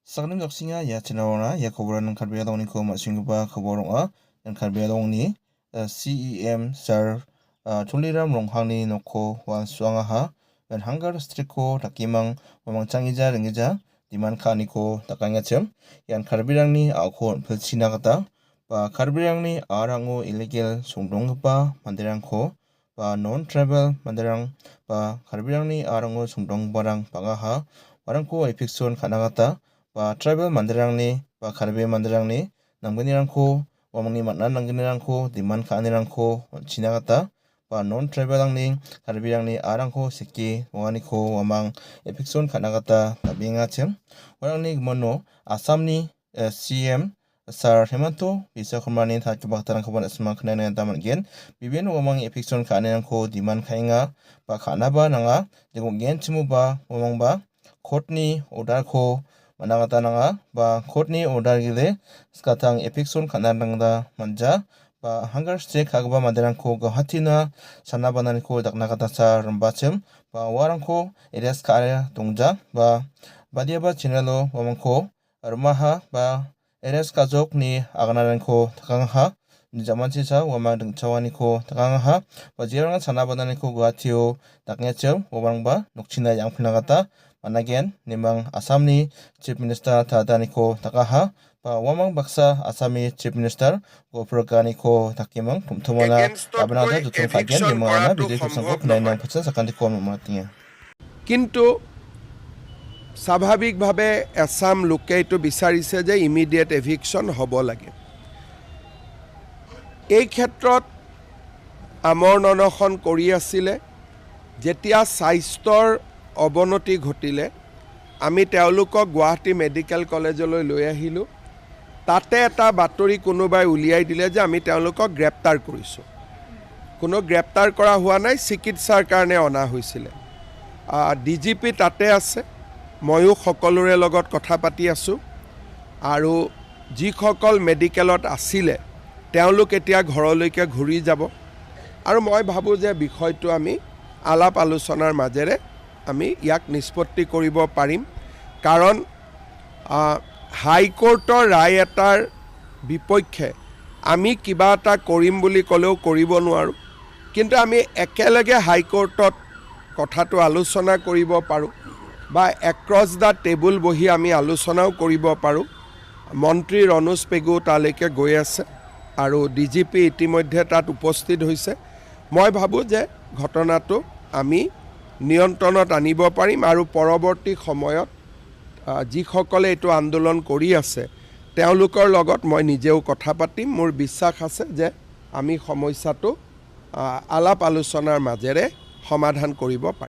Saknim doksinga ya chinarona ya koboran karbaya dongni ko masingba koboronga dan karbaya dongni CEM sar tuliram ronghangni noko wan suanga ha dan hanggar striko takimang mamangchangija ringija diman kaniko takangachim yan karbirangni ako pilchina kata ba karbirangni arango illegal songdongba manderangko ba non travel manderang ba karbirangni arango songdongbarang bangaha warangko epikson kanagata ba travel manderangni ba karbe manderangni namgnirangko wamangni matnan nanggnirangko diman kaanirangko chinagata ba non travelangni karbirangni arangko seki wanganiko wamang epikson kanagata nabengachim warangni gmono asamni CM Sar Hemanto bisa kemani takibaktarangko asma kenana damangen bibien wamang epikson kaanirangko diman kainga ba kanaba nanga jengonggen chimuba wamangba courtni orderko managata nanga ba courtni order gile skatang epikson kanarangda manja ba hangar strike kagba manderangko gauhatina sanabananiko daknakatasa rambachim ba warangko elias kare dongja ba badiaba chinelo wamangko rumaha ba elias kajokni aganarangko takangha nijamanchisa wamang dingchawaniko takangha ba jiranga sanabananiko gauhatio dakngechim wamarangba nokchina yangpilnagata managen nimang Asamni Chief Minister tadaniko takaha ba wamang baksa Asami Chief Minister goproganiko takimang tumtumana abnada dutung kagen nimangana bidai kusangko kenainang putsa sakandiko mamatinga কিন্তু স্বাভাৱিকভাৱে আসাম লোকে এইটো বিচাৰিছে যে immediate eviction হ'ব লাগে এই ক্ষেত্ৰত আমৰণ অনশন কৰি আছিলে যেতিয়া স্বাস্থ্যৰ অৱনতি ঘটিলে আমি তেওঁলোকক গুৱাহাটী মেডিকেল কলেজলৈ লৈ আহিলোঁ তাতে এটা বাতৰি কোনোবাই উলিয়াই দিলে যে আমি তেওঁলোকক গ্ৰেপ্তাৰ কৰিছোঁ কোনো গ্ৰেপ্তাৰ কৰা হোৱা নাই চিকিৎসাৰ কাৰণে অনা হৈছিলে ডিজিপি তাতে আছে ময়ো সকলোৰে লগত কথা পাতি আছোঁ আৰু যিসকল মেডিকেলত আছিলে তেওঁলোক এতিয়া ঘৰলৈকে ঘূৰি যাব আৰু মই ভাবোঁ যে বিষয়টো আমি আলাপ আলোচনাৰ মাজেৰে আমি ইয়াক নিষ্পত্তি কৰিব পাৰিম কাৰণ হাইকোৰ্টৰ ৰায় এটাৰ বিপক্ষে আমি কিবা এটা কৰিম বুলি ক'লেও কৰিব নোৱাৰোঁ কিন্তু আমি একেলগে হাইকোৰ্টত কথাটো আলোচনা কৰিব পাৰোঁ বা এক্ৰছ দ্য টেবুল বহি আমি আলোচনাও কৰিব পাৰোঁ মন্ত্ৰী ৰনোজ পেগু তালৈকে গৈ আছে আৰু ডিজিপি ইতিমধ্যে তাত উপস্থিত হৈছে মই ভাবোঁ যে ঘটনাটো আমি নিয়ন্ত্ৰণত আনিব পাৰিম আৰু পৰৱৰ্তী সময়ত যিসকলে এইটো আন্দোলন কৰি আছে তেওঁলোকৰ লগত মই নিজেও কথা পাতিম মোৰ বিশ্বাস আছে যে আমি সমস্যাটো আলাপ আলোচনাৰ মাজেৰে সমাধান কৰিব পাৰিম